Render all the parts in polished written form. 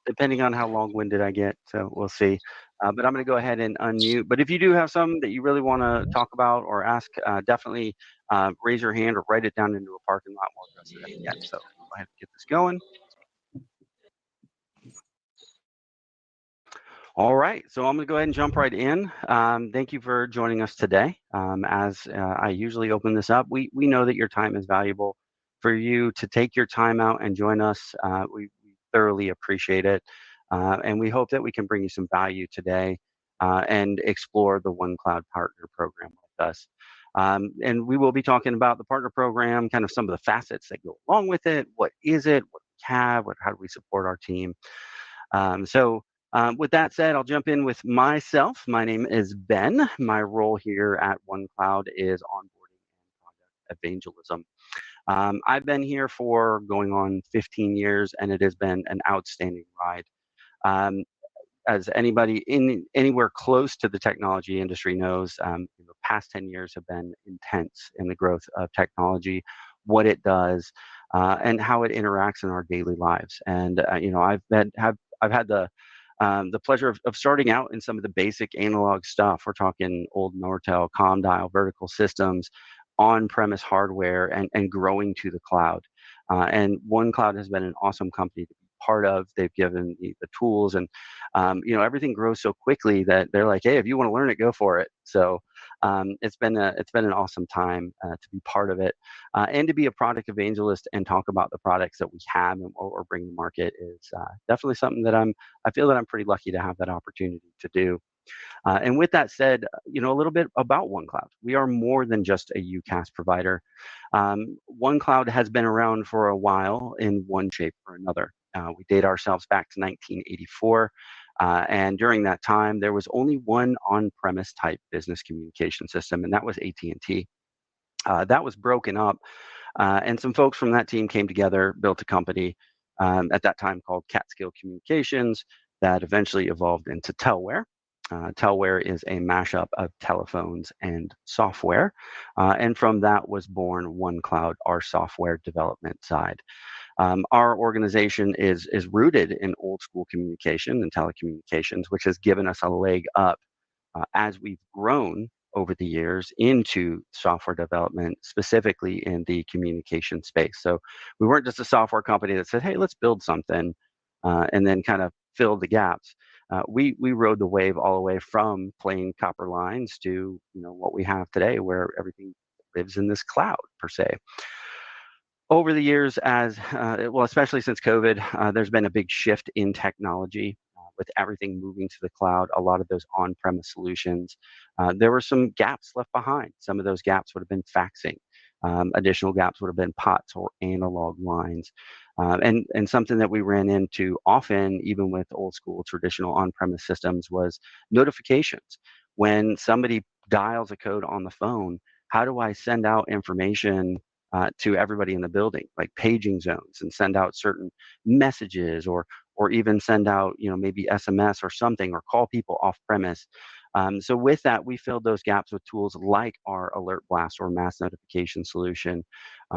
depending on how long-winded I get. So we'll see. But I'm going to go ahead and unmute. But if you do have some that you really want to talk about or ask, definitely raise your hand or write it down into a parking lot. We'll address it at the end. So go ahead and get this going. All right, so I'm going to go ahead and jump right in. Thank you for joining us today. As I usually open this up, we know that your time is valuable. For you to take your time out and join us, we thoroughly appreciate it. And we hope that we can bring you some value today and explore the OneCloud Partner Program with us. And we will be talking about the partner program, kind of some of the facets that go along with it. What is it? What do we have? How do we support our team? With that said, I'll jump in with myself. My name is Ben. My role here at OneCloud is onboarding and product evangelism. I've been here for going on 15 years, and it has been an outstanding ride. Um, as anybody anywhere close to the technology industry knows, the past 10 years have been intense in the growth of technology, what it does, and how it interacts in our daily lives. And I've had the pleasure of starting out in some of the basic analog stuff. We're talking old Nortel, COM dial, vertical systems, on-premise hardware, and growing to the cloud. And OneCloud has been an awesome company to be part of. They've given me the tools, and everything grows so quickly that they're like, hey, if you want to learn it, go for it. So it's been an awesome time to be part of it, and to be a product evangelist and talk about the products that we have and what we're bringing to market is definitely something that I feel that I'm pretty lucky to have that opportunity to do. And with that said, a little bit about OneCloud. We are more than just a UCaaS provider. OneCloud has been around for a while in one shape or another. We date ourselves back to 1984. And during that time, there was only one on-premise type business communication system, and that was AT&T. That was broken up, and some folks from that team came together, built a company at that time called Catskill Communications that eventually evolved into Telware. Telware is a mashup of telephones and software, and from that was born OneCloud, our software development side. Our organization is rooted in old school communication and telecommunications, which has given us a leg up as we've grown over the years into software development, specifically in the communication space. So we weren't just a software company that said, hey, let's build something and then kind of fill the gaps. We rode the wave all the way from plain copper lines to what we have today, where everything lives in this cloud per se. Over the years, especially since COVID, there's been a big shift in technology with everything moving to the cloud. A lot of those on-premise solutions, there were some gaps left behind. Some of those gaps would have been faxing. Additional gaps would have been POTS or analog lines. And something that we ran into often, even with old school traditional on-premise systems, was notifications. When somebody dials a code on the phone, how do I send out information to everybody in the building, like paging zones, and send out certain messages, or even send out maybe SMS or something, or call people off premise. So with that, we filled those gaps with tools like our Alert Blast or mass notification solution.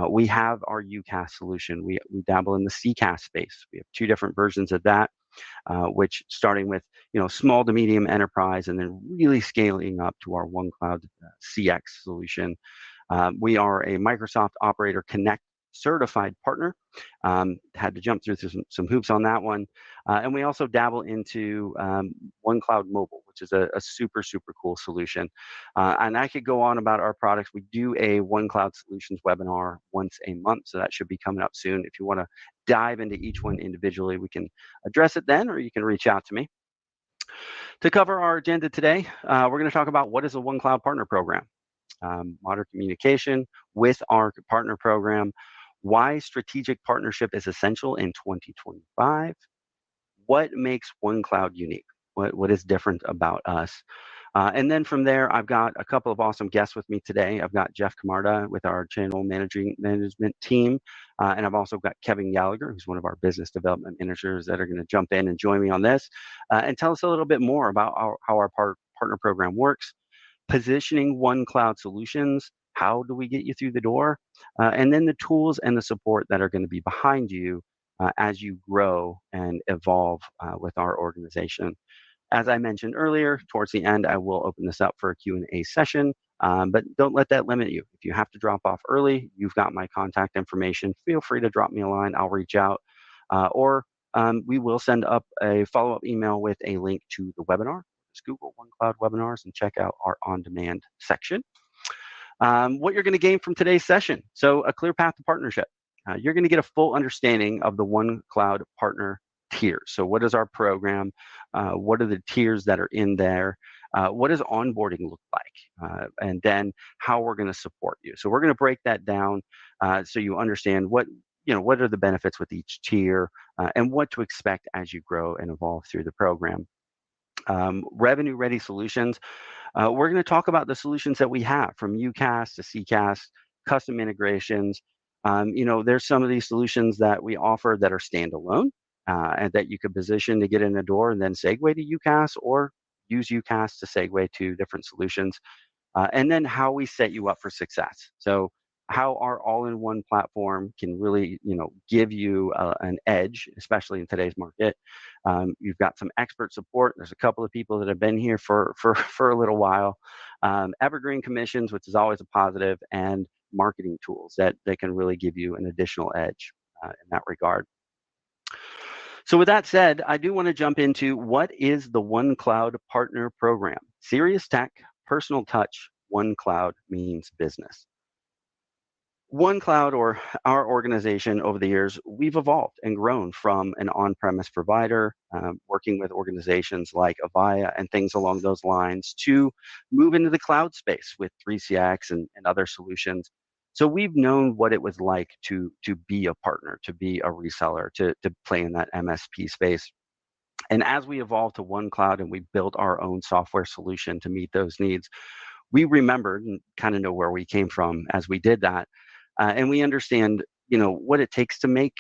We have our UCaaS solution. We dabble in the CCaaS space. We have two different versions of that, which starting with small to medium enterprise, and then really scaling up to our OneCloud CX solution. We are a Microsoft Operator Connect certified partner. Had to jump through some hoops on that one. And we also dabble into OneCloud Mobile, which is a super, super cool solution. And I could go on about our products. We do a OneCloud Solutions webinar once a month, so that should be coming up soon. If you want to dive into each one individually, we can address it then, or you can reach out to me. To cover our agenda today, we're going to talk about what is a OneCloud Partner Program. Modern communication with our partner program, why strategic partnership is essential in 2025, what makes OneCloud unique, what is different about us. And then from there, I've got a couple of awesome guests with me today. I've got Jeff Camarda with our channel management team, and I've also got Kevin Gallagher, who's one of our business development managers, that are going to jump in and join me on this and tell us a little bit more about how our partner program works, positioning OneCloud solutions. How do we get you through the door? And then the tools and the support that are going to be behind you as you grow and evolve with our organization. As I mentioned earlier, towards the end, I will open this up for a Q&A session, but don't let that limit you. If you have to drop off early, you've got my contact information. Feel free to drop me a line. I'll reach out, or we will send up a follow-up email with a link to the webinar. Just Google OneCloud webinars and check out our on-demand section. What you're going to gain from today's session. So a clear path to partnership. You're going to get a full understanding of the OneCloud partner tiers. So what is our program? What are the tiers that are in there? What does onboarding look like? And then how we're going to support you. So we're going to break that down so you understand what are the benefits with each tier and what to expect as you grow and evolve through the program. Revenue ready solutions. We're going to talk about the solutions that we have, from UCaaS to CCaaS, custom integrations. There's some of these solutions that we offer that are standalone and that you could position to get in the door and then segue to UCaaS, or use UCaaS to segue to different solutions. And then how we set you up for success. So how our all-in-one platform can really, give you an edge, especially in today's market. You've got some expert support. There's a couple of people that have been here for a little while. Evergreen commissions, which is always a positive, and marketing tools that can really give you an additional edge in that regard. So with that said, I do want to jump into what is the OneCloud Partner Program. Serious tech, personal touch, OneCloud means business. OneCloud, or our organization, over the years, we've evolved and grown from an on-premise provider, working with organizations like Avaya and things along those lines, to move into the cloud space with 3CX and other solutions. So we've known what it was like to be a partner, to be a reseller, to play in that MSP space. And as we evolved to OneCloud and we built our own software solution to meet those needs, we remembered and kind of know where we came from as we did that. And we understand, what it takes to make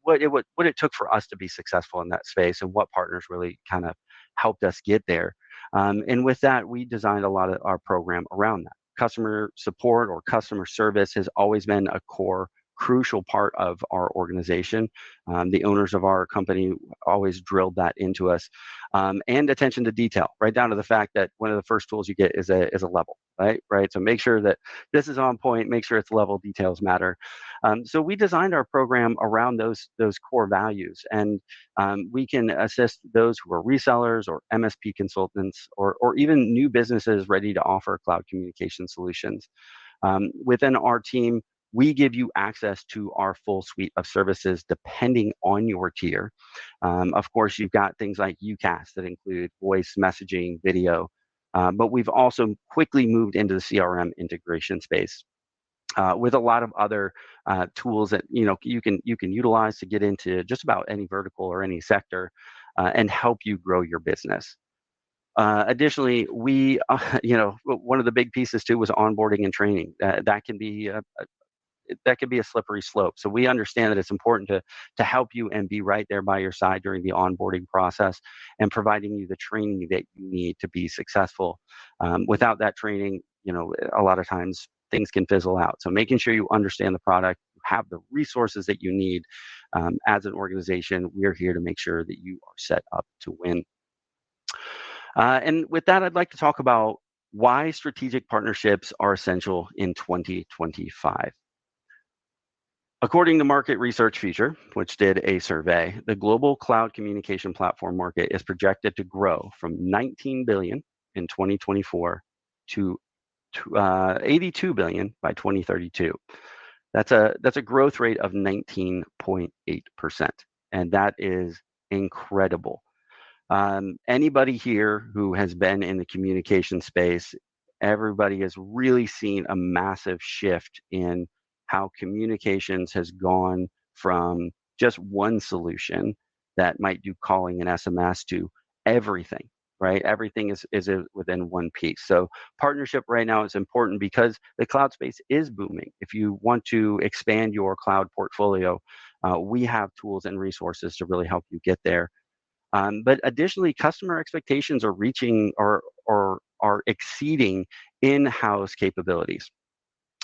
what it took for us to be successful in that space, and what partners really kind of helped us get there. And with that, we designed a lot of our program around that. Customer support or customer service has always been a core, crucial part of our organization. The owners of our company always drilled that into us, and attention to detail, right down to the fact that one of the first tools you get is a level, right? So make sure that this is on point. Make sure it's level. Details matter. So we designed our program around those core values, and we can assist those who are resellers or MSP consultants, or even new businesses ready to offer cloud communication solutions. Within our team, we give you access to our full suite of services depending on your tier. Of course, you've got things like UCaaS that include voice, messaging, video, but we've also quickly moved into the CRM integration space with a lot of other tools that you can utilize to get into just about any vertical or any sector and help you grow your business. Additionally, we, one of the big pieces too was onboarding and training. That can be a slippery slope. So we understand that it's important to help you and be right there by your side during the onboarding process and providing you the training that you need to be successful. Without that training, a lot of times things can fizzle out. So making sure you understand the product, you have the resources that you need. As an organization, we're here to make sure that you are set up to win. And with that, I'd like to talk about why strategic partnerships are essential in 2025. According to Market Research Future, which did a survey, the global cloud communication platform market is projected to grow from 19 billion in 2024 to 82 billion by 2032. That's a growth rate of 19.8%, and that is incredible. Anybody here who has been in the communication space, everybody has really seen a massive shift in how communications has gone from just one solution that might do calling and SMS to everything, right? Everything is within one piece. So partnership right now is important because the cloud space is booming. If you want to expand your cloud portfolio, we have tools and resources to really help you get there. But additionally, customer expectations are reaching or are exceeding in-house capabilities.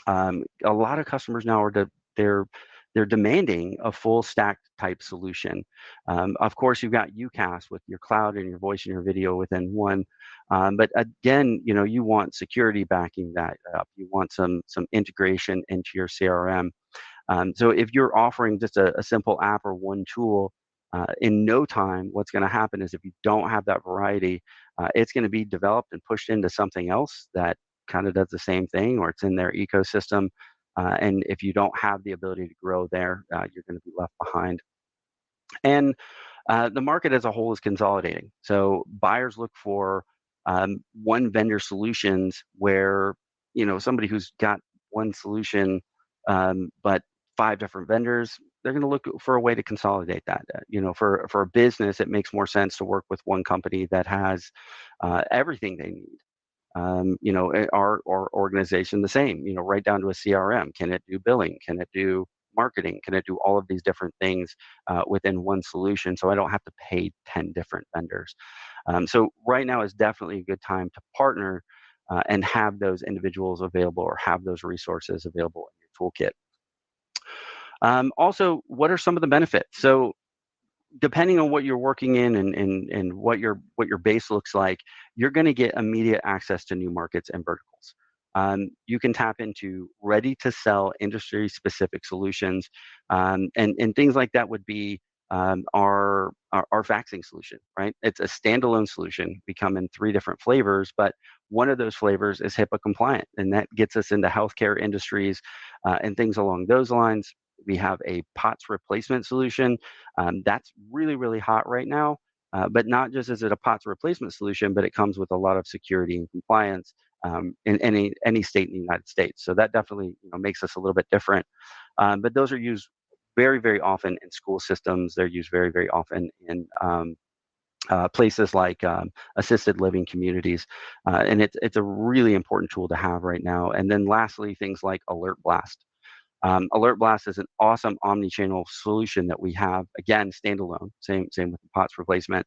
A lot of customers now they're they're demanding a full stack type solution. Of course, you've got UCaaS with your cloud and your voice and your video within one. But again, you want security backing that up. You want some integration into your CRM. So if you're offering just a simple app or one tool, in no time, what's going to happen is if you don't have that variety, it's going to be developed and pushed into something else that kind of does the same thing, or it's in their ecosystem. And if you don't have the ability to grow there, you're going to be left behind. And the market as a whole is consolidating. So buyers look for one vendor solutions where, somebody who's got one solution, but five different vendors, they're going to look for a way to consolidate that. For a business, it makes more sense to work with one company that has everything they need. Our organization the same, right down to a CRM. Can it do billing? Can it do marketing? Can it do all of these different things within one solution so I don't have to pay 10 different vendors? So right now is definitely a good time to partner and have those individuals available or have those resources available in your toolkit. Also, what are some of the benefits? So depending on what you're working in and what your base looks like, you're going to get immediate access to new markets and verticals. You can tap into ready to sell industry specific solutions, and things like that would be our faxing solution, right? It's a standalone solution. We come in 3 different flavors, but one of those flavors is HIPAA compliant, and that gets us into healthcare industries and things along those lines. We have a POTS replacement solution that's really, really hot right now. But not just is it a POTS replacement solution, but it comes with a lot of security and compliance in any state in the United States. So that definitely makes us a little bit different. But those are used very, very often in school systems. They're used very, very often in places like assisted living communities, and it's a really important tool to have right now. And then lastly, things like Alert Blast. Alert Blast is an awesome omni-channel solution that we have, again, standalone, same with the POTS replacement,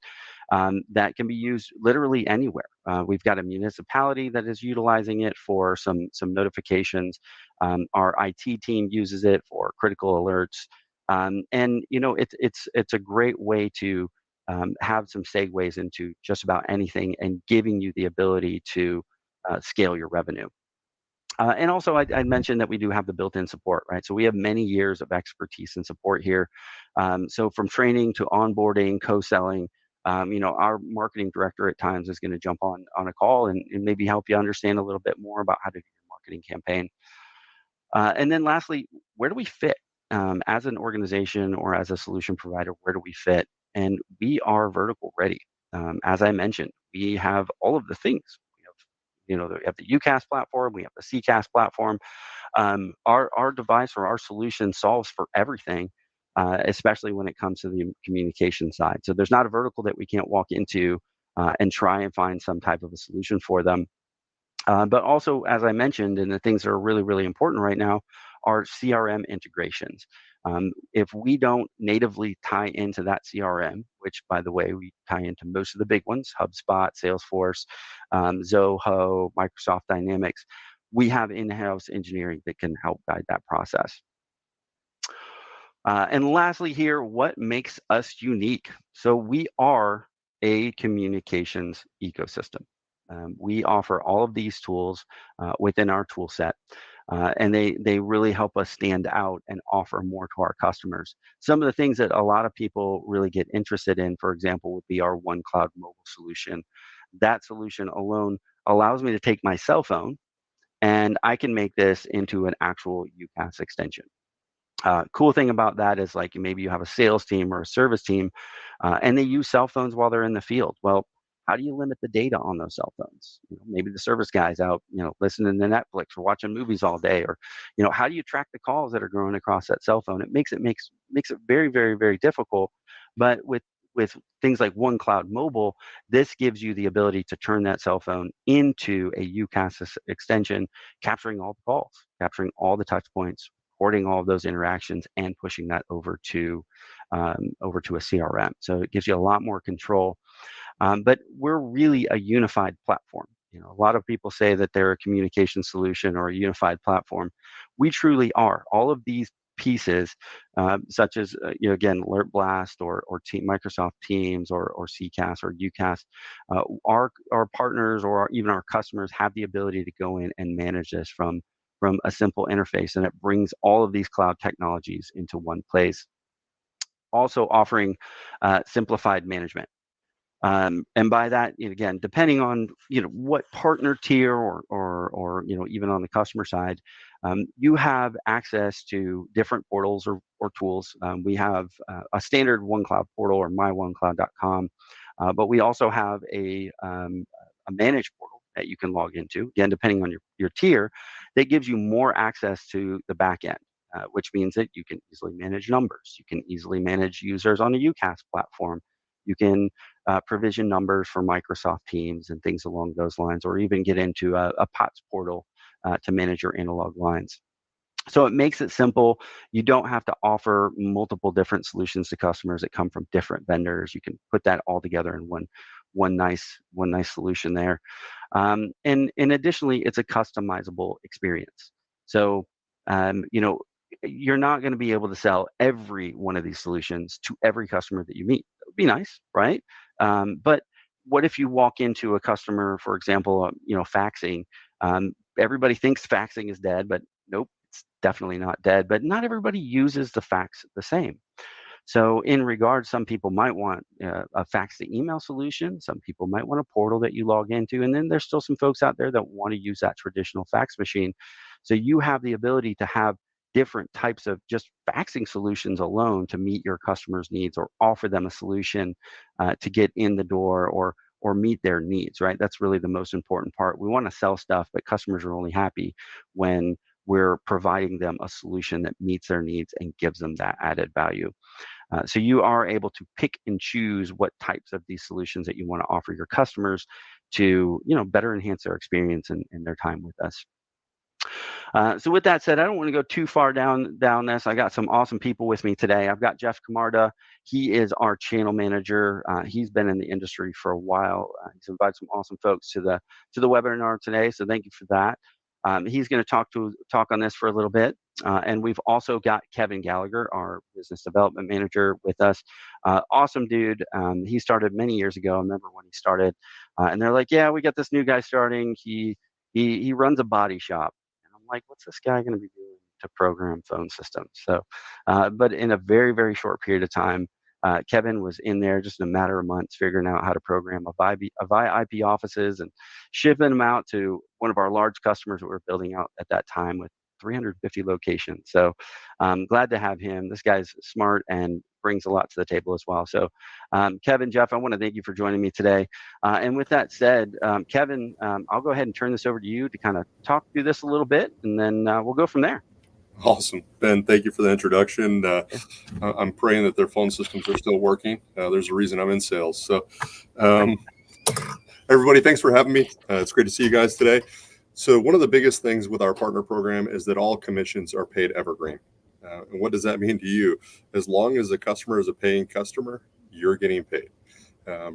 that can be used literally anywhere. We've got a municipality that is utilizing it for some notifications. Our IT team uses it for critical alerts. And it's a great way to have some segues into just about anything and giving you the ability to scale your revenue. And also, I mentioned that we do have the built-in support, right? So we have many years of expertise and support here. So from training to onboarding, co-selling, our marketing director at times is going to jump on a call and maybe help you understand a little bit more about how to do your marketing campaign. And then lastly, where do we fit as an organization or as a solution provider? Where do we fit? And we are vertical ready. As I mentioned, we have all of the things. We have the UCaaS platform, we have the CCaaS platform. Our device or our solution solves for everything, especially when it comes to the communication side. So there's not a vertical that we can't walk into and try and find some type of a solution for them. But also, as I mentioned, and the things that are really, really important right now are CRM integrations. If we don't natively tie into that CRM, which, by the way, we tie into most of the big ones, HubSpot, Salesforce, Zoho, Microsoft Dynamics, we have in-house engineering that can help guide that process. And lastly here, what makes us unique? So we are a communications ecosystem. We offer all of these tools within our tool set, and they really help us stand out and offer more to our customers. Some of the things that a lot of people really get interested in, for example, would be our OneCloud mobile solution. That solution alone allows me to take my cell phone and I can make this into an actual UCaaS extension. Cool thing about that is like maybe you have a sales team or a service team, and they use cell phones while they're in the field. Well, how do you limit the data on those cell phones? Maybe the service guy's out, listening to Netflix or watching movies all day, or how do you track the calls that are going across that cell phone? It makes it very, very, very difficult. But with things like OneCloud Mobile, this gives you the ability to turn that cell phone into a UCaaS extension, capturing all the calls, capturing all the touch points, recording all of those interactions, and pushing that over to a CRM. So it gives you a lot more control. But we're really a unified platform. A lot of people say that they're a communication solution or a unified platform. We truly are. All of these pieces, such as again, Alert Blast or Microsoft Teams or CCAS or UCAS. Our partners or even our customers have the ability to go in and manage this from a simple interface, and it brings all of these cloud technologies into one place. Also offering simplified management. And by that, again, depending on what partner tier or even on the customer side, you have access to different portals or tools. We have a standard OneCloud portal or myoncloud.com, but we also have a managed portal that you can log into. Again, depending on your tier, that gives you more access to the back end. Which means that you can easily manage numbers. You can easily manage users on a UCAS platform. You can provision numbers for Microsoft Teams and things along those lines, or even get into a POTS portal to manage your analog lines. So it makes it simple. You don't have to offer multiple different solutions to customers that come from different vendors. You can put that all together in one nice solution there. And additionally, it's a customizable experience. So you're not going to be able to sell every one of these solutions to every customer that you meet. That would be nice, right? But what if you walk into a customer, for example, faxing? Everybody thinks faxing is dead, but nope, it's definitely not dead. But not everybody uses the fax the same. So in regards, some people might want a fax to email solution. Some people might want a portal that you log into. And then there's still some folks out there that want to use that traditional fax machine. So you have the ability to have different types of just faxing solutions alone to meet your customers' needs or offer them a solution to get in the door or meet their needs, right? That's really the most important part. We want to sell stuff, but customers are only happy when we're providing them a solution that meets their needs and gives them that added value. So you are able to pick and choose what types of these solutions that you want to offer your customers to, better enhance their experience and their time with us. So with that said, I don't want to go too far down this. I got some awesome people with me today. I've got Jeff Camarda. He is our channel manager. He's been in the industry for a while. He's invited some awesome folks to the webinar today. So thank you for that. He's going to talk on this for a little bit. And we've also got Kevin Gallagher, our business development manager, with us. Awesome dude. He started many years ago. I remember when he started, and they're like, "Yeah, we got this new guy starting. He runs a body shop." And I'm like, "What's this guy going to be doing to program phone systems?" So, but in a very, very short period of time, Kevin was in there just in a matter of months figuring out how to program a via IP offices and shipping them out to one of our large customers that we're building out at that time with 350 locations. So I'm glad to have him. This guy's smart and brings a lot to the table as well. So Kevin, Jeff, I want to thank you for joining me today. And with that said, Kevin, I'll go ahead and turn this over to you to kind of talk through this a little bit, and then we'll go from there. Awesome. Ben, thank you for the introduction. I'm praying that their phone systems are still working. There's a reason I'm in sales. So everybody, thanks for having me. It's great to see you guys today. So one of the biggest things with our partner program is that all commissions are paid evergreen. And what does that mean to you? As long as the customer is a paying customer, you're getting paid.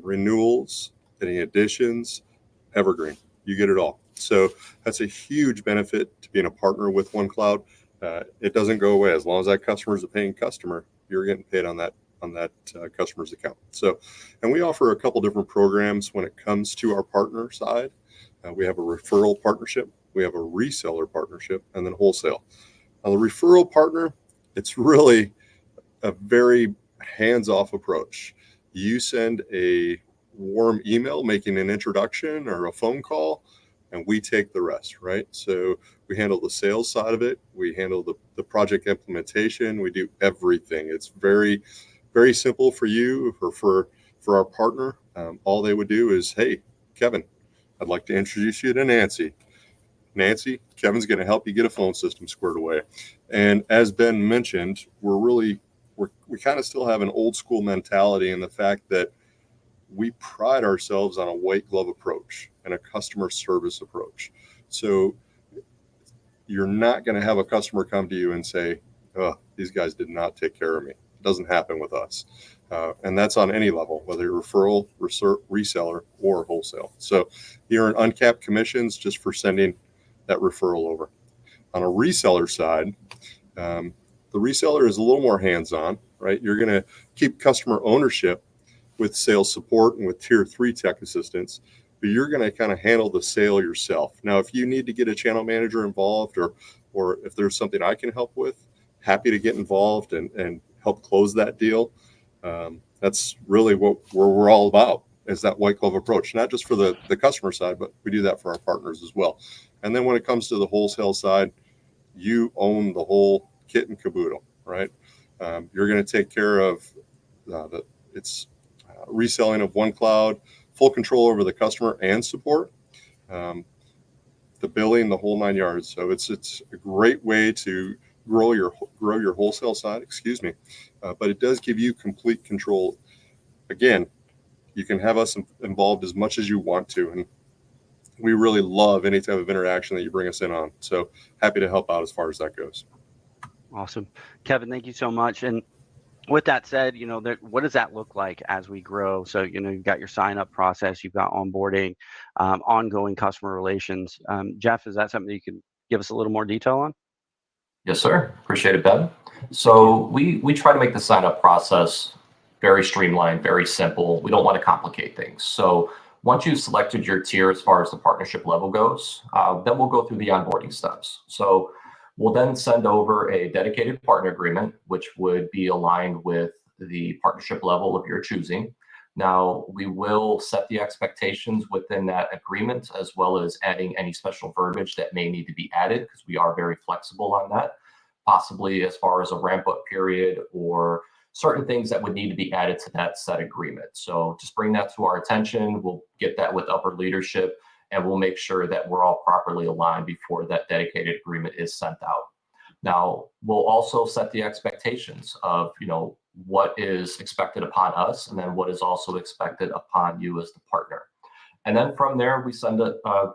Renewals, any additions, evergreen, you get it all. So that's a huge benefit to being a partner with OneCloud. It doesn't go away. As long as that customer is a paying customer, you're getting paid on that customer's account. So, and we offer a couple different programs when it comes to our partner side. We have a referral partnership, we have a reseller partnership, and then wholesale. Now, the referral partner, it's really a very hands-off approach. You send a warm email making an introduction or a phone call, and we take the rest, right? So we handle the sales side of it. We handle the project implementation. We do everything. It's very, very simple for you or for our partner. All they would do is, "Hey, Kevin, I'd like to introduce you to Nancy. Nancy, Kevin's going to help you get a phone system squared away." And as Ben mentioned, we kind of still have an old school mentality in the fact that we pride ourselves on a white glove approach and a customer service approach. So you're not going to have a customer come to you and say, "Oh, these guys did not take care of me." It doesn't happen with us. And that's on any level, whether you're referral, reseller, or wholesale. So you earn uncapped commissions just for sending that referral over. On a reseller side, The reseller is a little more hands-on, right? You're going to keep customer ownership with sales support and with tier 3 tech assistance, but you're going to kind of handle the sale yourself. Now, if you need to get a channel manager involved, or if there's something I can help with, happy to get involved and help close that deal. That's really where we're all about, is that white glove approach, not just for the customer side, but we do that for our partners as well. And then when it comes to the wholesale side, you own the whole kit and caboodle, right? You're going to take care of reselling of OneCloud, full control over the customer and support, the billing, the whole 9 yards. So it's a great way to grow your wholesale side, but it does give you complete control. Again, you can have us involved as much as you want to, and we really love any type of interaction that you bring us in on. So happy to help out as far as that goes. Awesome. Kevin, thank you so much. And with that said, what does that look like as we grow? So, you've got your sign up process, you've got onboarding, ongoing customer relations. Jeff, is that something that you can give us a little more detail on? Yes, sir. Appreciate it, Ben. So we try to make the sign up process very streamlined, very simple. We don't want to complicate things. So once you've selected your tier as far as the partnership level goes, then we'll go through the onboarding steps. So we'll then send over a dedicated partner agreement, which would be aligned with the partnership level of your choosing. Now, we will set the expectations within that agreement, as well as adding any special verbiage that may need to be added, because we are very flexible on that, possibly as far as a ramp up period or certain things that would need to be added to that set agreement. So just bring that to our attention. We'll get that with upper leadership, and we'll make sure that we're all properly aligned before that dedicated agreement is sent out. Now, we'll also set the expectations of, what is expected upon us, and then what is also expected upon you as the partner. And then from there, we send a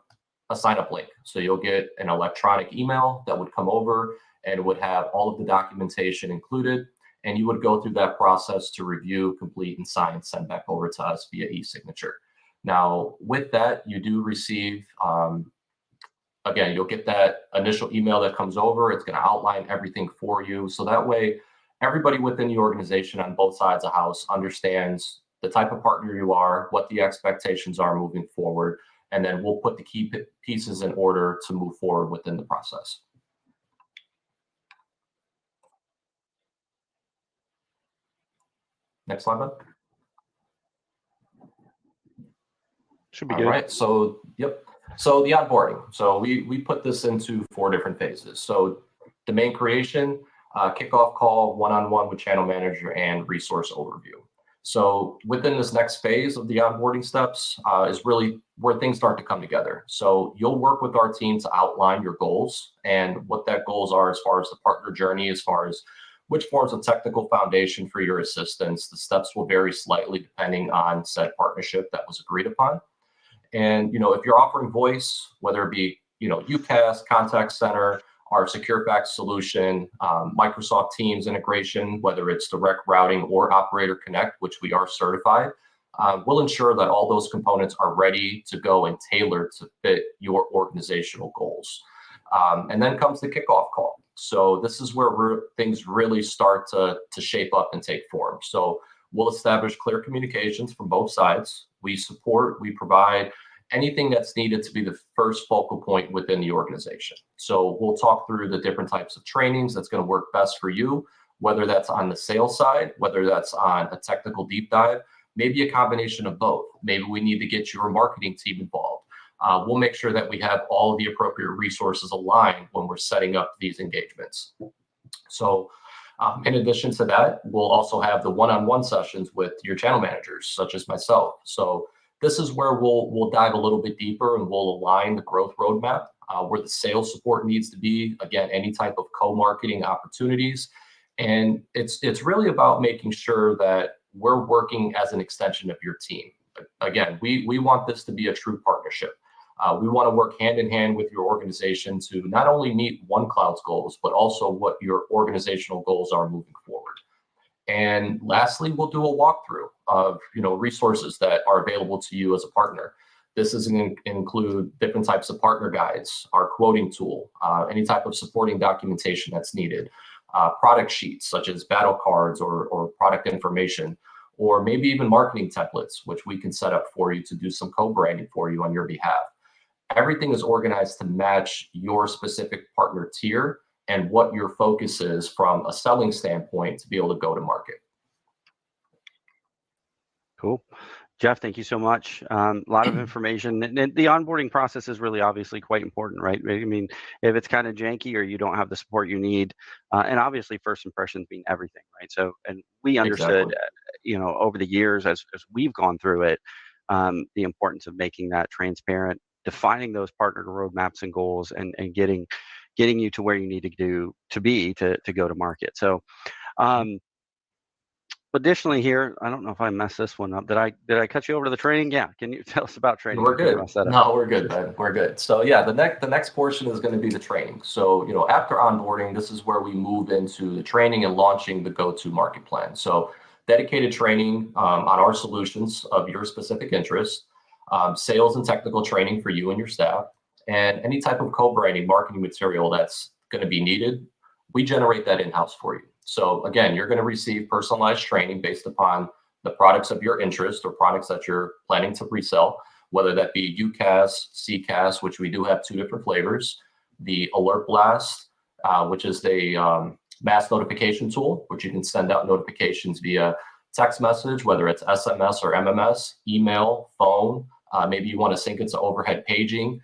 sign-up link. So you'll get an electronic email that would come over and would have all of the documentation included. And you would go through that process to review, complete, and sign, send back over to us via e-signature. Now, with that, you do receive, again, you'll get that initial email that comes over. It's going to outline everything for you. So that way, everybody within the organization on both sides of the house understands the type of partner you are, what the expectations are moving forward, and then we'll put the key pieces in order to move forward within the process. Next slide, bud. Should be All good. right. So, yep. So the onboarding. So we put this into 4 different phases. So domain creation, kickoff call, one-on-one with channel manager, and resource overview. So within this next phase of the onboarding steps is really where things start to come together. So you'll work with our team to outline your goals and what that goals are as far as the partner journey, as far as which forms of technical foundation for your assistance. The steps will vary slightly depending on said partnership that was agreed upon. And, if you're offering voice, whether it be, UCaaS, contact center, our secure fax solution, Microsoft Teams integration, whether it's direct routing or operator connect, which we are certified, we'll ensure that all those components are ready to go and tailored to fit your organizational goals. And then comes the kickoff call. So this is where things really start to shape up and take form. So we'll establish clear communications from both sides. We provide anything that's needed to be the first focal point within the organization. So we'll talk through the different types of trainings that's going to work best for you, whether that's on the sales side, whether that's on a technical deep dive, maybe a combination of both. Maybe we need to get your marketing team involved. We'll make sure that we have all of the appropriate resources aligned when we're setting up these engagements. So in addition to that, we'll also have the one-on-one sessions with your channel managers, such as myself. So this is where we'll dive a little bit deeper and we'll align the growth roadmap, where the sales support needs to be, again, any type of co-marketing opportunities. And it's really about making sure that we're working as an extension of your team. Again, we want this to be a true partnership. We want to work hand in hand with your organization to not only meet OneCloud's goals, but also what your organizational goals are moving forward. And lastly, we'll do a walkthrough of resources that are available to you as a partner. This is going to include different types of partner guides, our quoting tool, any type of supporting documentation that's needed. product sheets such as battle cards or product information, or maybe even marketing templates, which we can set up for you to do some co-branding for you on your behalf. Everything is organized to match your specific partner tier and what your focus is from a selling standpoint to be able to go to market. Cool. Jeff, thank you so much. A lot of information. And the onboarding process is really obviously quite important, right? I mean, if it's kind of janky or you don't have the support you need, and obviously first impressions mean everything, right? So, and we understood, Exactly. over the years as we've gone through it, the importance of making that transparent, defining those partner roadmaps and goals, and getting you to where you need to be to go to market. So, additionally here, I don't know if I messed this one up. Did I cut you over to the training? Yeah. Can you tell us about training? We're good. No, we're good, man. We're good. So yeah, the next portion is going to be the training. So, after onboarding, this is where we move into the training and launching the go-to market plan. So dedicated training on our solutions of your specific interest, sales and technical training for you and your staff, and any type of co-branding marketing material that's going to be needed. We generate that in-house for you. So again, you're going to receive personalized training based upon the products of your interest or products that you're planning to resell, whether that be UCaaS, CCaaS, which we do have 2 different flavors, the Alert Blast, which is the mass notification tool, which you can send out notifications via text message, whether it's SMS or MMS, email, phone. Maybe you want to sync it to overhead paging,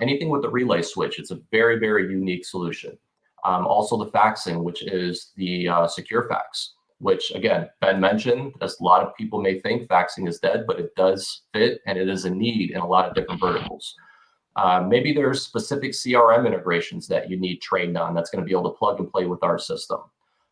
anything with the relay switch. It's a very, very unique solution. Also the faxing, which is the secure fax, which again, Ben mentioned, as a lot of people may think faxing is dead, but it does fit and it is a need in a lot of different verticals. Maybe there's specific CRM integrations that you need trained on that's going to be able to plug and play with our system.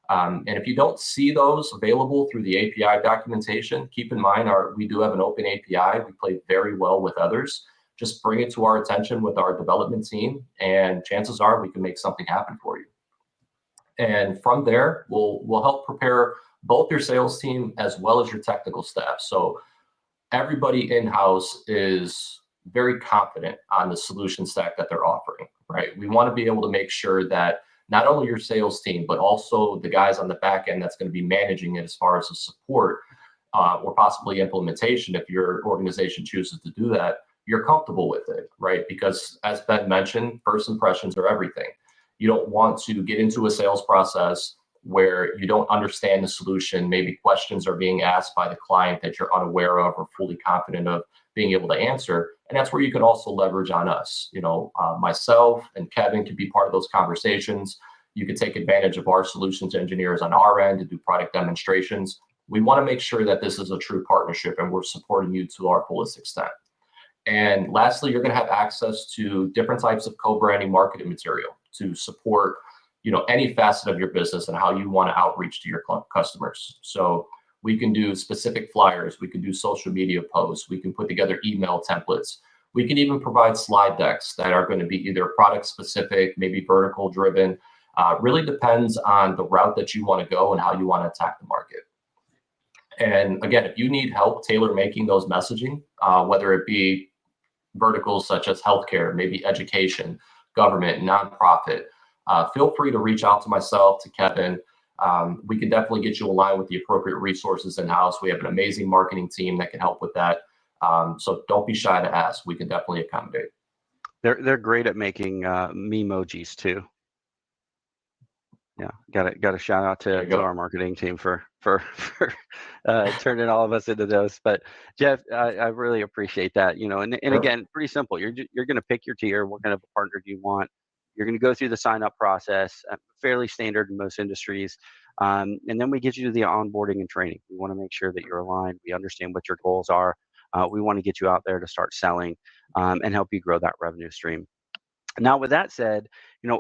And if you don't see those available through the API documentation, keep in mind we do have an open API. We play very well with others. Just bring it to our attention with our development team, and chances are we can make something happen for you. And from there, we'll help prepare both your sales team as well as your technical staff. So everybody in-house is very confident on the solution stack that they're offering, right? We want to be able to make sure that not only your sales team, but also the guys on the back end that's going to be managing it as far as the support or possibly implementation, if your organization chooses to do that, you're comfortable with it, right? Because as Ben mentioned, first impressions are everything. You don't want to get into a sales process where you don't understand the solution. Maybe questions are being asked by the client that you're unaware of or fully confident of being able to answer. And that's where you can also leverage on us. Myself and Kevin can be part of those conversations. You can take advantage of our solutions engineers on our end to do product demonstrations. We want to make sure that this is a true partnership and we're supporting you to our fullest extent. And lastly, you're going to have access to different types of co-branding marketing material to support, any facet of your business and how you want to outreach to your customers. So we can do specific flyers. We can do social media posts. We can put together email templates. We can even provide slide decks that are going to be either product specific, maybe vertical driven. Really depends on the route that you want to go and how you want to attack the market. And again, if you need help tailor making those messaging, whether it be verticals such as healthcare, maybe education, government, nonprofit, feel free to reach out to myself, to Kevin. We can definitely get you aligned with the appropriate resources in-house. We have an amazing marketing team that can help with that. So don't be shy to ask. We can definitely accommodate. They're great at making memojis too. Yeah, got a shout out to our marketing team for turning all of us into those. But Jeff, I really appreciate that. And Sure. Again, pretty simple. You're going to pick your tier. What kind of a partner do you want? You're going to go through the sign up process, fairly standard in most industries, and then we get you to the onboarding and training. We want to make sure that you're aligned. We understand what your goals are. We want to get you out there to start selling and help you grow that revenue stream. Now, with that said,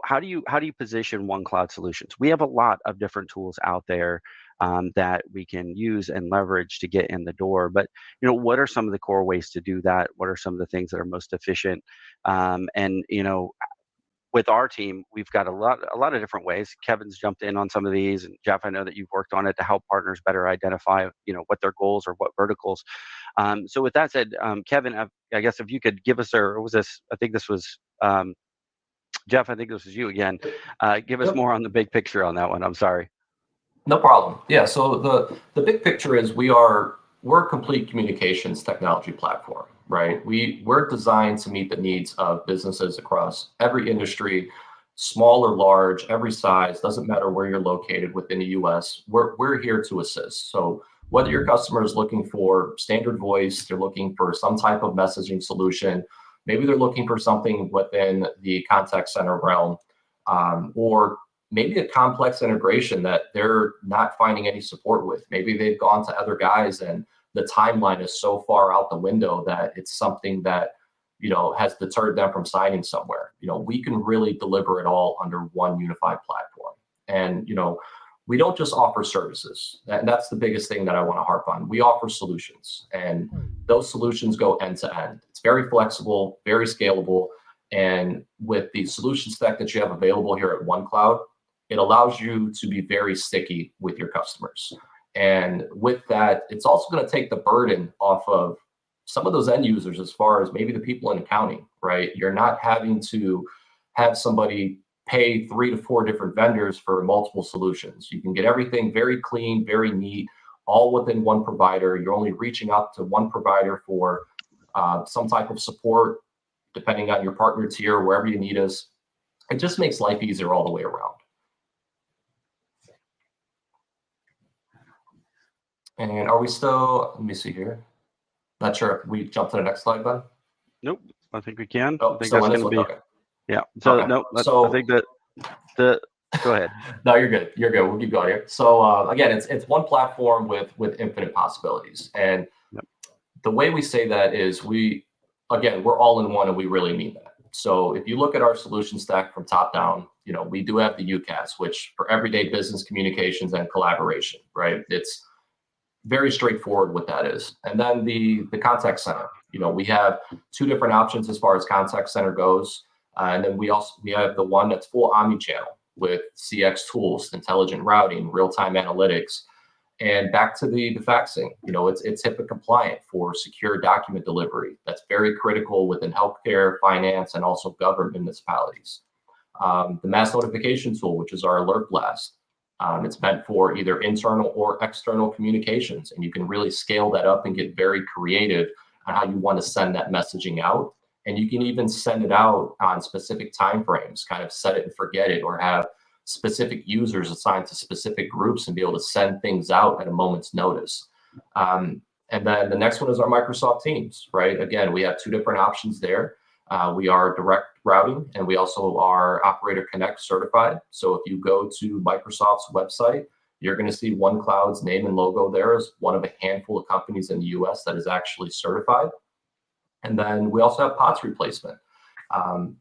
how do you position OneCloud solutions? We have a lot of different tools out there that we can use and leverage to get in the door. But what are some of the core ways to do that? What are some of the things that are most efficient? And with our team, we've got a lot of different ways. Kevin's jumped in on some of these, and Jeff, I know that you've worked on it to help partners better identify, what their goals or what verticals. So with that said, Kevin, I guess if you could give us, or was this? I think this was. Jeff, I think this is you again. Give us Yep. more on the big picture on that one. I'm sorry. No problem. Yeah. So the big picture is we're a complete communications technology platform, right? We're designed to meet the needs of businesses across every industry, small or large, every size, doesn't matter where you're located within the US. We're here to assist. So whether your customer is looking for standard voice, they're looking for some type of messaging solution, maybe they're looking for something within the contact center realm, or maybe a complex integration that they're not finding any support with. Maybe they've gone to other guys and the timeline is so far out the window that it's something that, has deterred them from signing somewhere. We can really deliver it all under one unified platform. And, we don't just offer services. And that's the biggest thing that I want to harp on. We offer solutions, and those solutions go end to end. It's very flexible, very scalable. And with the solution stack that you have available here at OneCloud, it allows you to be very sticky with your customers. And with that, it's also going to take the burden off of some of those end users, as far as maybe the people in accounting, right? You're not having to have somebody pay 3 to 4 different vendors for multiple solutions. You can get everything very clean, very neat, all within one provider. You're only reaching out to one provider for some type of support, depending on your partner tier, wherever you need us. It just makes life easier all the way around. And are we still, let me see here. Not sure if we jump to the next slide, Ben. Nope. I think we can. Oh, I think still that's in this going to one? be, Okay. yeah. So, Okay. no, So- I think that go ahead. No, you're good. You're good. We'll keep going here. So again, it's one platform with infinite possibilities. And Yep. the way we say that is we're all in one, and we really mean that. So if you look at our solution stack from top down, we do have the UCaaS, which for everyday business communications and collaboration, right? It's very straightforward what that is. And then the contact center, we have 2 different options as far as contact center goes. And then we have the one that's full omni-channel with CX tools, intelligent routing, real-time analytics, and back to the faxing. It's HIPAA compliant for secure document delivery. That's very critical within healthcare, finance, and also government municipalities. The mass notification tool, which is our alert blast. It's meant for either internal or external communications, and you can really scale that up and get very creative on how you want to send that messaging out. And you can even send it out on specific timeframes, kind of set it and forget it, or have specific users assigned to specific groups and be able to send things out at a moment's notice. And then the next one is our Microsoft Teams, right? Again, we have 2 different options there. We are direct routing, and we also are Operator Connect certified. So if you go to Microsoft's website, you're going to see OneCloud's name and logo there as one of a handful of companies in the US that is actually certified. And then we also have POTS replacement.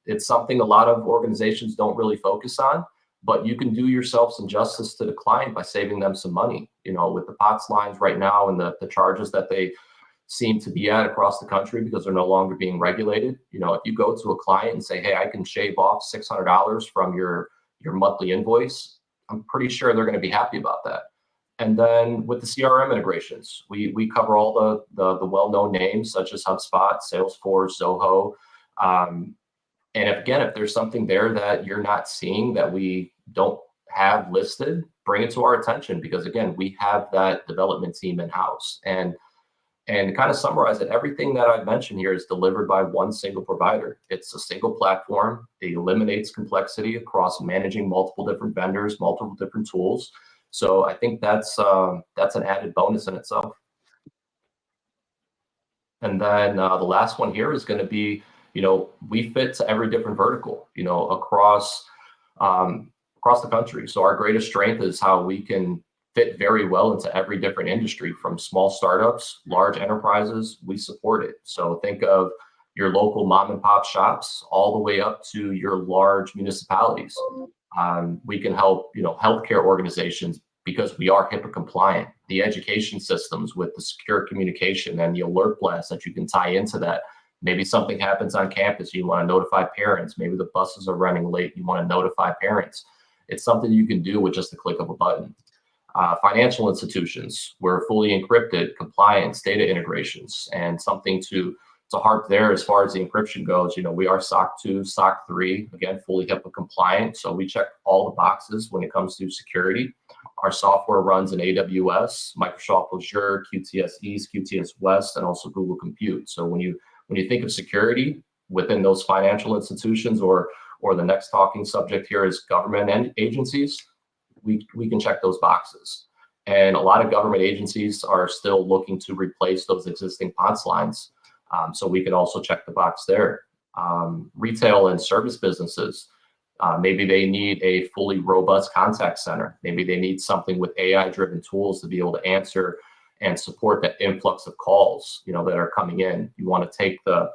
It's something a lot of organizations don't really focus on, but you can do yourself some justice to the client by saving them some money. With the POTS lines right now and the charges that they seem to be at across the country because they're no longer being regulated. If you go to a client and say, hey, I can shave off $600 from your monthly invoice, I'm pretty sure they're going to be happy about that. And then with the CRM integrations, we cover all the well-known names such as HubSpot, Salesforce, Zoho. And if there's something there that you're not seeing that we don't have listed, bring it to our attention, because again, we have that development team in-house. And kind of summarize it, everything that I've mentioned here is delivered by one single provider. It's a single platform. It eliminates complexity across managing multiple different vendors, multiple different tools. So I think that's an added bonus in itself. And then the last one here is going to be, we fit to every different vertical, across the country. So our greatest strength is how we can fit very well into every different industry, from small startups, large enterprises. We support it. So think of your local mom and pop shops all the way up to your large municipalities. We can help, healthcare organizations because we are HIPAA compliant. The education systems with the secure communication and the alert blast that you can tie into that. Maybe something happens on campus, you want to notify parents. Maybe the buses are running late, you want to notify parents. It's something you can do with just the click of a button. Financial institutions, we're fully encrypted, compliance, data integrations, and something to So HARP there, as far as the encryption goes, we are SOC 2, SOC 3, again, fully HIPAA compliant. So we check all the boxes when it comes to security. Our software runs in AWS, Microsoft Azure, QTS East, QTS West, and also Google Compute. So when you think of security within those financial institutions, or the next talking subject here is government and agencies, we can check those boxes. And a lot of government agencies are still looking to replace those existing POTS lines. So we can also check the box there. Retail and service businesses, maybe they need a fully robust contact center. Maybe they need something with AI-driven tools to be able to answer and support that influx of calls, that are coming in. You want to take the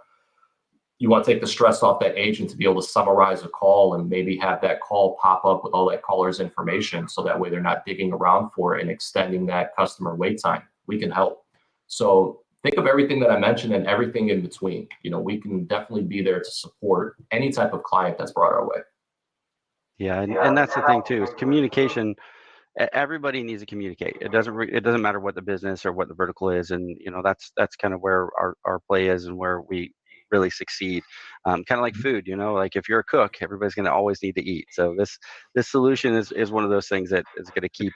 stress off that agent to be able to summarize a call and maybe have that call pop up with all that caller's information, so that way they're not digging around for it and extending that customer wait time. We can help. So think of everything that I mentioned and everything in between. We can definitely be there to support any type of client that's brought our way. Yeah, and that's the thing too, is communication. Everybody needs to communicate. It doesn't matter what the business or what the vertical is, and that's kind of where our play is and where we really succeed. Kind of like food, like if you're a cook, everybody's going to always need to eat. So this solution is one of those things that is going to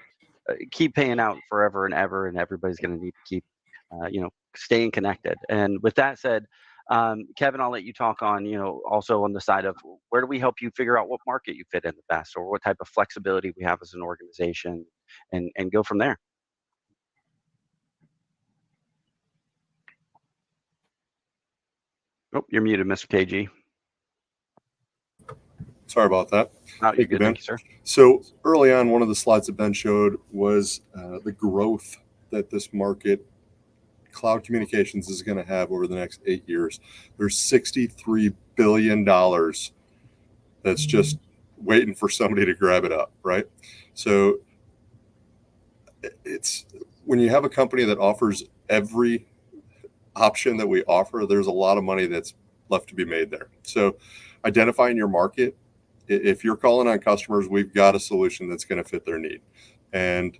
keep paying out forever and ever, and everybody's going to need to keep staying connected. And with that said, Kevin, I'll let you talk on, also on the side of where do we help you figure out what market you fit in the best, or what type of flexibility we have as an organization, and go from there. Oh, you're muted, Mr. KG. Sorry about that. Oh, you're good. Thank you, sir. So early on, one of the slides that Ben showed was the growth that this market, cloud communications, is going to have over the next 8 years. There's $63 billion that's just waiting for somebody to grab it up, right? So it's when you have a company that offers every option that we offer, there's a lot of money that's left to be made there. So identifying your market, if you're calling on customers, we've got a solution that's going to fit their need. And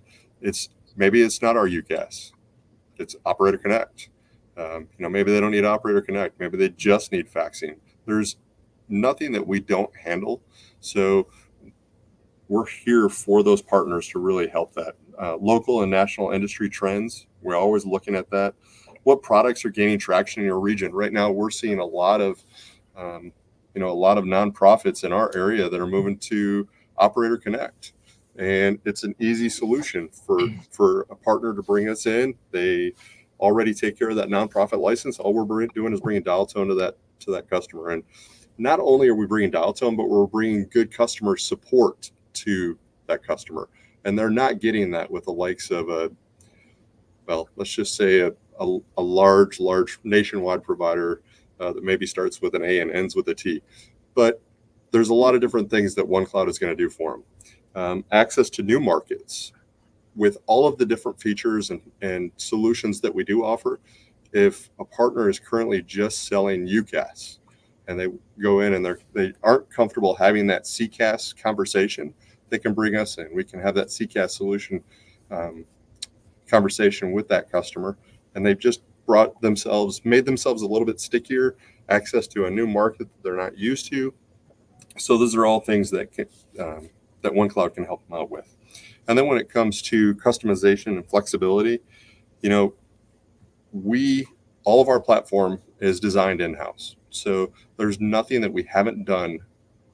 maybe it's not our UCaaS, it's Operator Connect. Maybe they don't need Operator Connect. Maybe they just need faxing. There's nothing that we don't handle. So we're here for those partners to really help that. Local and national industry trends, we're always looking at that. What products are gaining traction in your region? Right now, we're seeing a lot of nonprofits in our area that are moving to Operator Connect. And it's an easy solution for a partner to bring us in. They already take care of that nonprofit license. All we're doing is bringing dial tone to that customer. And not only are we bringing dial tone, but we're bringing good customer support to that customer. And they're not getting that with the likes of let's just say a large nationwide provider that maybe starts with an A and ends with a T. But there's a lot of different things that OneCloud is going to do for them. Access to new markets with all of the different features and solutions that we do offer. If a partner is currently just selling UCaaS and they go in and they aren't comfortable having that CCaaS conversation, they can bring us in. We can have that CCaaS solution conversation with that customer, and they've just made themselves a little bit stickier, access to a new market that they're not used to. So those are all things that OneCloud can help them out with. And then when it comes to customization and flexibility, all of our platform is designed in-house. So there's nothing that we haven't done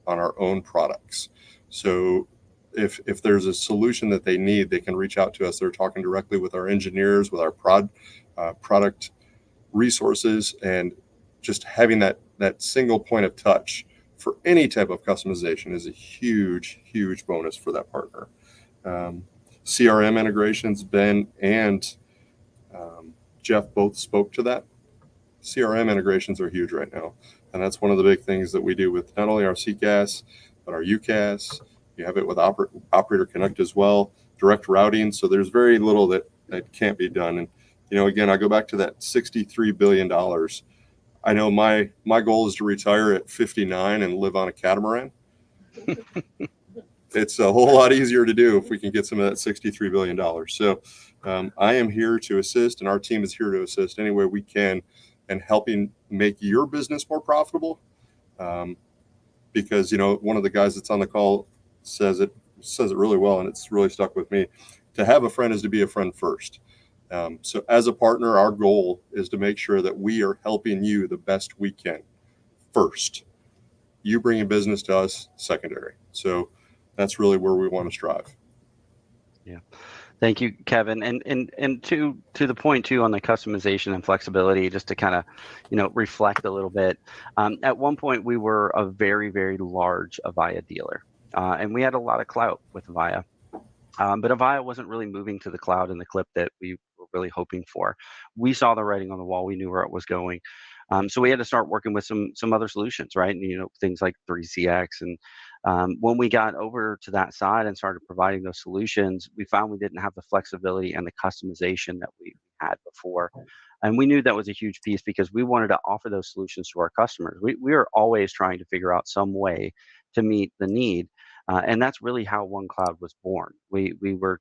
on our own products. So if there's a solution that they need, they can reach out to us. They're talking directly with our engineers, with our product resources, and just having that single point of touch for any type of customization is a huge, huge bonus for that partner. CRM integrations, Ben and Jeff both spoke to that. CRM integrations are huge right now. And that's one of the big things that we do with not only our CCaaS, but our UCaaS. You have it with Operator Connect as well, direct routing. So there's very little that can't be done. And, again, I go back to that $63 billion. I know my goal is to retire at 59 and live on a catamaran. It's a whole lot easier to do if we can get some of that $63 billion. So I am here to assist, and our team is here to assist any way we can and helping make your business more profitable. Because, one of the guys that's on the call says it really well, and it's really stuck with me. To have a friend is to be a friend first. So as a partner, our goal is to make sure that we are helping you the best we can first. You bringing business to us secondary. So that's really where we want to strive. Yeah. Thank you, Kevin. And to the point too on the customization and flexibility, just to kind of, reflect a little bit. At one point, we were a very, very large Avaya dealer, and we had a lot of clout with Avaya. But Avaya wasn't really moving to the cloud in the clip that we were really hoping for. We saw the writing on the wall. We knew where it was going. So we had to start working with some other solutions, right? And, things like 3CX. And when we got over to that side and started providing those solutions, we found we didn't have the flexibility and the customization that we had before. And we knew that was a huge piece because we wanted to offer those solutions to our customers. We are always trying to figure out some way to meet the need. And that's really how OneCloud was born. We were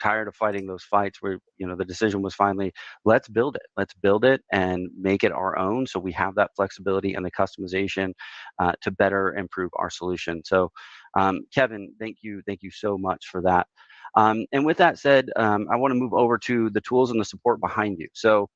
tired of fighting those fights where, the decision was finally, let's build it and make it our own. So we have that flexibility and the customization to better improve our solution. So Kevin, thank you so much for that. And with that said, I want to move over to the tools and the support behind you. So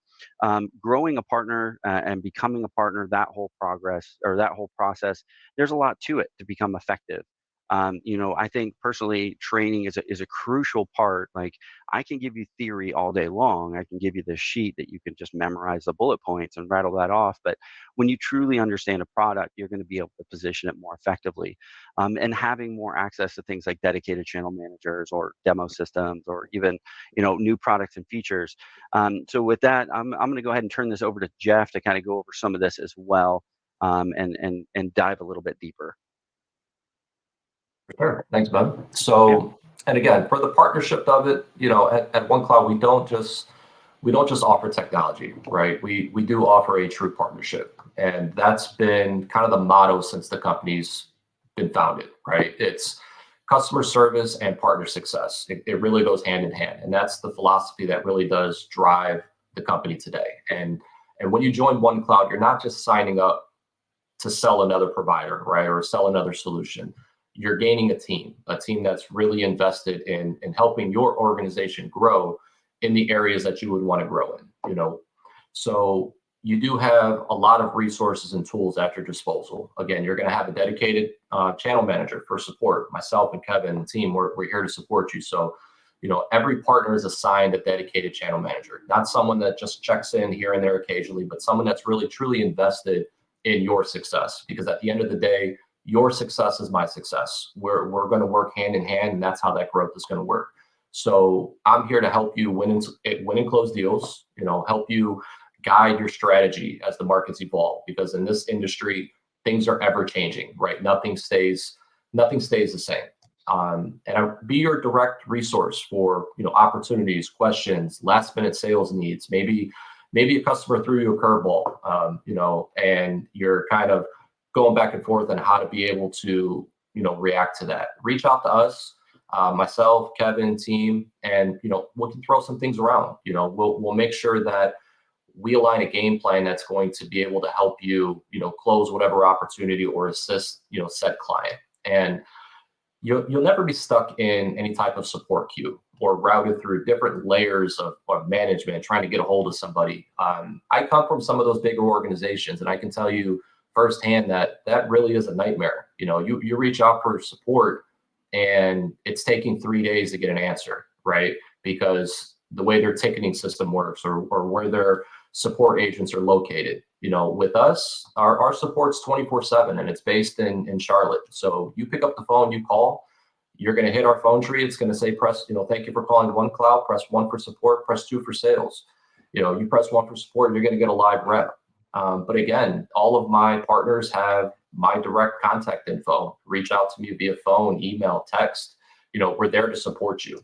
growing a partner and becoming a partner, that whole process, there's a lot to it to become effective. I think personally training is a crucial part. Like, I can give you theory all day long. I can give you this sheet that you can just memorize the bullet points and rattle that off. But when you truly understand a product, you're going to be able to position it more effectively. And having more access to things like dedicated channel managers or demo systems or even, new products and features. So with that, I'm going to go ahead and turn this over to Jeff to kind of go over some of this as well, and dive a little bit deeper. Sure. Thanks, Ben. So, and again, for the partnership of it, at OneCloud, we don't just offer technology, right? We do offer a true partnership, and that's been kind of the motto since the company's been founded, right? It's customer service and partner success. It really goes hand in hand, and that's the philosophy that really does drive the company today. And when you join OneCloud, you're not just signing up to sell another provider, right, or sell another solution. You're gaining a team that's really invested in helping your organization grow in the areas that you would want to grow in, So you do have a lot of resources and tools at your disposal. Again, you're going to have a dedicated channel manager for support. Myself and Kevin and the team, we're here to support you. So, every partner is assigned a dedicated channel manager, not someone that just checks in here and there occasionally, but someone that's really truly invested in your success. Because at the end of the day, your success is my success. We're going to work hand in hand, and that's how that growth is going to work. So I'm here to help you win and close deals, help you guide your strategy as the markets evolve, because in this industry, things are ever changing, right? Nothing stays the same. And I'll be your direct resource for, opportunities, questions, last minute sales needs. Maybe a customer threw you a curveball, and you're kind of going back and forth on how to be able to, react to that. Reach out to us, myself, Kevin, team, and, we can throw some things around. We'll make sure that we align a game plan that's going to be able to help you, close whatever opportunity or assist, said client. And you'll never be stuck in any type of support queue or routed through different layers of management trying to get a hold of somebody. I come from some of those bigger organizations, and I can tell you firsthand that really is a nightmare. You reach out for support and it's taking 3 days to get an answer, right? Because the way their ticketing system works or where their support agents are located. With us, our support's 24/7, and it's based in Charlotte. So you pick up the phone, you call, you're going to hit our phone tree. It's going to say, press, thank you for calling OneCloud, press 1 for support, press 2 for sales. You press 1 for support, you're going to get a live rep. But again, all of my partners have my direct contact info. Reach out to me via phone, email, text. We're there to support you.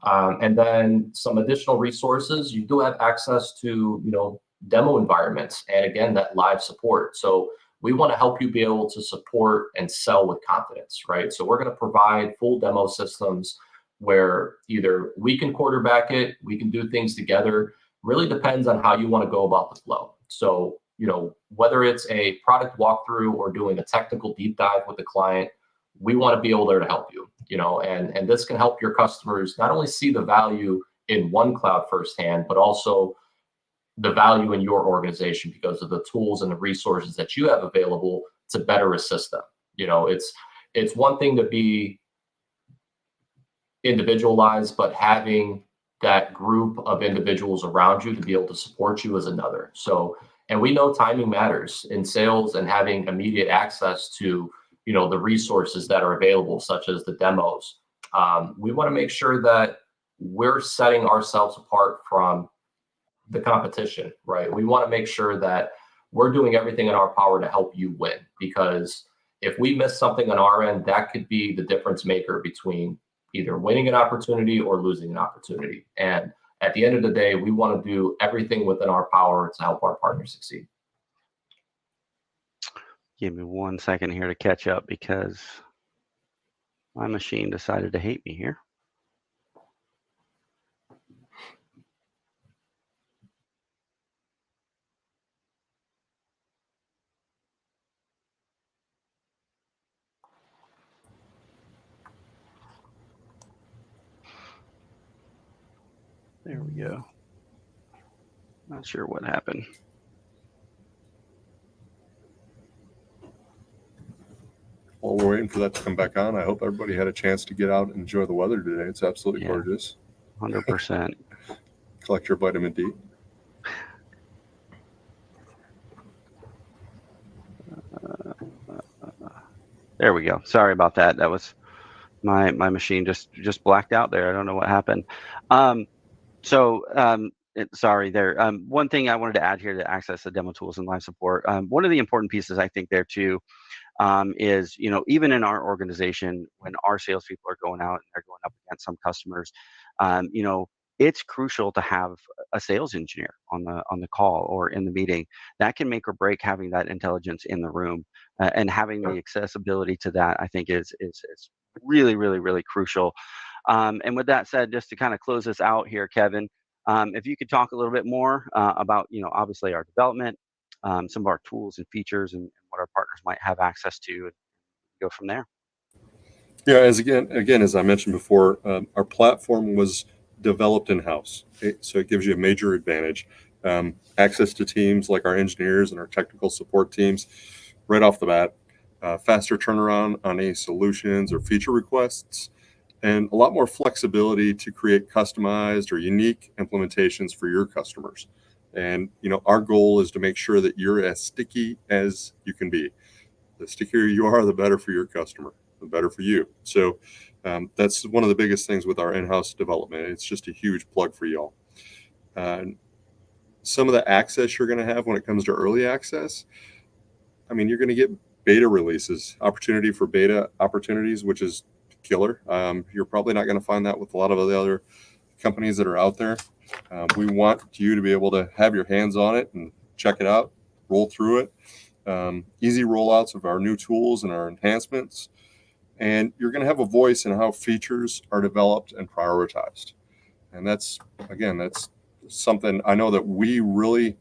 And then some additional resources. You do have access to, demo environments. And again, that live support. So we want to help you be able to support and sell with confidence, right? So we're going to provide full demo systems where either we can quarterback it, we can do things together, really depends on how you want to go about the flow. So, whether it's a product walkthrough or doing a technical deep dive with the client, we want to be able there to help you, and this can help your customers not only see the value in OneCloud firsthand, but also the value in your organization because of the tools and the resources that you have available to better assist them. It's one thing to be individualized, but having that group of individuals around you to be able to support you is another. So, and we know timing matters in sales, and having immediate access to, the resources that are available, such as the demos. We want to make sure that we're setting ourselves apart from the competition, right? We want to make sure that we're doing everything in our power to help you win, because if we miss something on our end, that could be the difference maker between either winning an opportunity or losing an opportunity. And at the end of the day, we want to do everything within our power to help our partners succeed. Give me 1 second here to catch up because my machine decided to hate me here. There we go. Not sure what happened. While we're waiting for that to come back on, I hope everybody had a chance to get out and enjoy the weather today. It's absolutely gorgeous. 100%. Collect your vitamin D. There we go. Sorry about that. That was my machine just blacked out there. I don't know what happened. Sorry there. One thing I wanted to add here to access the demo tools and live support. One of the important pieces I think there too is, even in our organization, when our salespeople are going out and they're going up against some customers, it's crucial to have a sales engineer on the call or in the meeting. That can make or break having that intelligence in the room, and having the accessibility to that, I think is really, really, really crucial. And with that said, just to kind of close this out here, Kevin, if you could talk a little bit more about, obviously our development, some of our tools and features, and what our partners might have access to, and go from there. Yeah, as I mentioned before, our platform was developed in-house, so it gives you a major advantage. Access to teams like our engineers and our technical support teams right off the bat, faster turnaround on any solutions or feature requests, and a lot more flexibility to create customized or unique implementations for your customers. And our goal is to make sure that you're as sticky as you can be. The stickier you are, the better for your customer, the better for you. So that's one of the biggest things with our in-house development. It's just a huge plug for y'all. Some of the access you're going to have when it comes to early access, you're going to get beta releases, opportunity for beta opportunities, which is killer. You're probably not going to find that with a lot of the other companies that are out there. We want you to be able to have your hands on it and check it out, roll through it. Easy rollouts of our new tools and our enhancements. And you're going to have a voice in how features are developed and prioritized. And that's something I know that we really,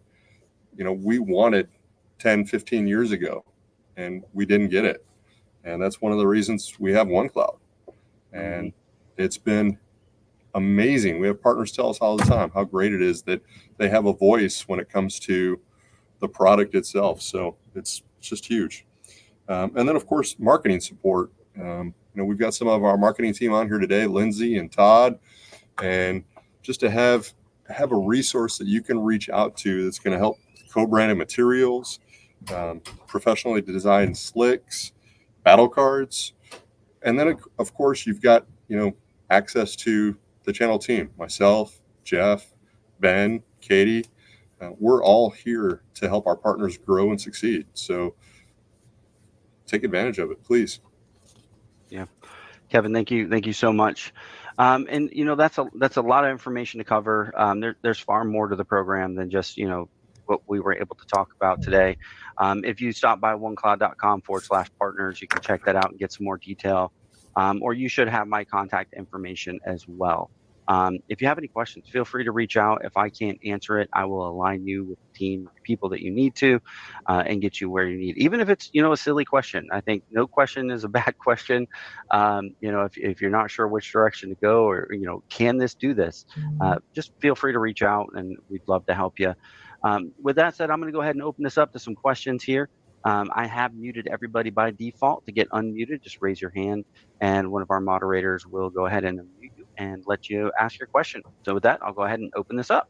we wanted 10, 15 years ago, and we didn't get it. And that's one of the reasons we have OneCloud. And it's been amazing. We have partners tell us all the time how great it is that they have a voice when it comes to the product itself. So it's just huge. And then, of course, marketing support. We've got some of our marketing team on here today, Lindsay and Todd, and just to have a resource that you can reach out to that's going to help co-branded materials, professionally designed slicks, battle cards. And then, of course, you've got, access to the channel team, myself, Jeff, Ben, Katie. We're all here to help our partners grow and succeed. So take advantage of it, please. Yeah, Kevin, thank you so much. And that's a lot of information to cover. There's far more to the program than just what we were able to talk about today. If you stop by onecloud.com/partners, you can check that out and get some more detail. Or you should have my contact information as well. If you have any questions, feel free to reach out. If I can't answer it, I will align you with the team, people that you need to, and get you where you need. Even if it's, a silly question. I think no question is a bad question. If you're not sure which direction to go, or can this do this, just feel free to reach out, and we'd love to help you. With that said, I'm going to go ahead and open this up to some questions here. I have muted everybody by default. To get unmuted, just raise your hand, and one of our moderators will go ahead and unmute you and let you ask your question. So with that, I'll go ahead and open this up.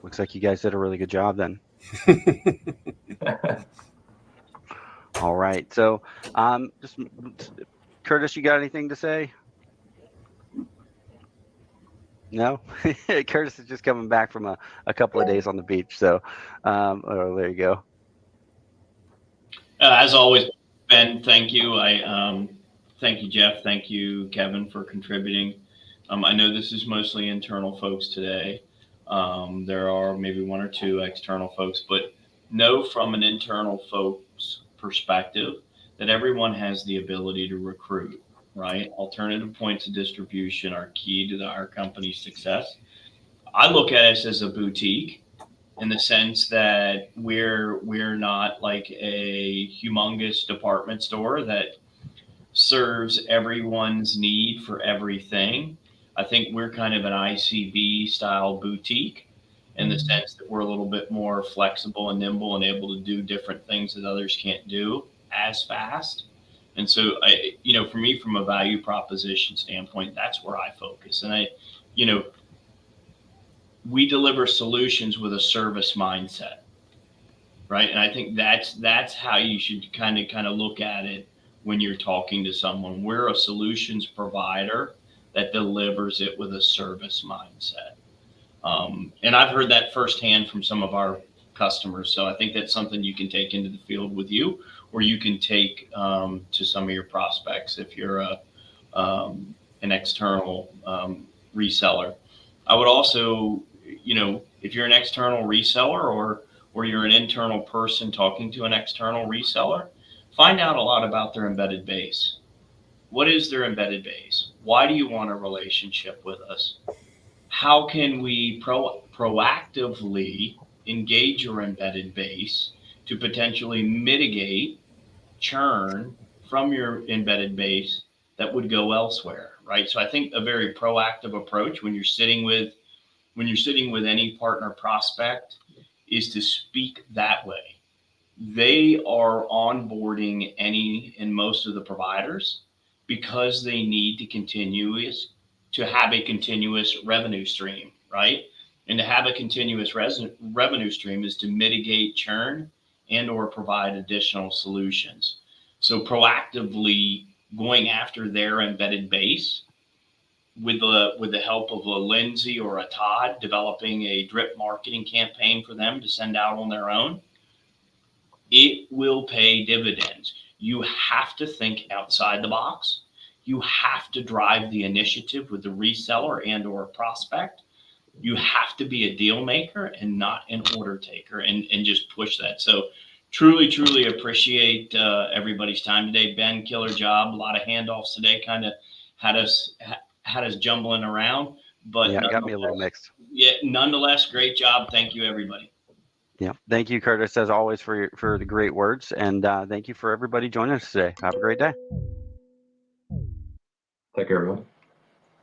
Looks like you guys did a really good job then. All right. So just Curtis, you got anything to say? No? Curtis is just coming back from a couple of days on the beach. So there you go. As always, Ben, thank you. Thank you, Jeff. Thank you, Kevin, for contributing. I know this is mostly internal folks today. There are maybe one or two external folks, but know from an internal folks perspective that everyone has the ability to recruit, right? Alternative points of distribution are key to our company's success. I look at us as a boutique in the sense that we're not like a humongous department store that serves everyone's need for everything. I think we're kind of an ICB style boutique in the sense that we're a little bit more flexible and nimble and able to do different things that others can't do as fast. And so for me, from a value proposition standpoint, that's where I focus. And we deliver solutions with a service mindset, right? And I think that's how you should kind of look at it when you're talking to someone. We're a solutions provider that delivers it with a service mindset. And I've heard that firsthand from some of our customers. So I think that's something you can take into the field with you, or you can take to some of your prospects if you're an external reseller. I would also, if you're an external reseller or you're an internal person talking to an external reseller, find out a lot about their embedded base. What is their embedded base? Why do you want a relationship with us? How can we proactively engage your embedded base to potentially mitigate churn from your embedded base that would go elsewhere, right? So I think a very proactive approach when you're sitting with any partner prospect is to speak that way. They are onboarding any and most of the providers because they need to have a continuous revenue stream, right? And to have a continuous revenue stream is to mitigate churn and or provide additional solutions. So proactively going after their embedded base with the help of a Lindsay or a Todd, developing a drip marketing campaign for them to send out on their own, it will pay dividends. You have to think outside the box. You have to drive the initiative with the reseller and or prospect. You have to be a deal maker and not an order taker, and just push that. So truly appreciate everybody's time today. Ben, killer job. A lot of handoffs today, kind of had us jumbling around. But yeah, it got me a little mixed. Yeah, nonetheless, great job. Thank you, everybody. Yeah, thank you, Curtis, as always, for the great words, and thank you for everybody joining us today. Have a great day. Take care, everyone.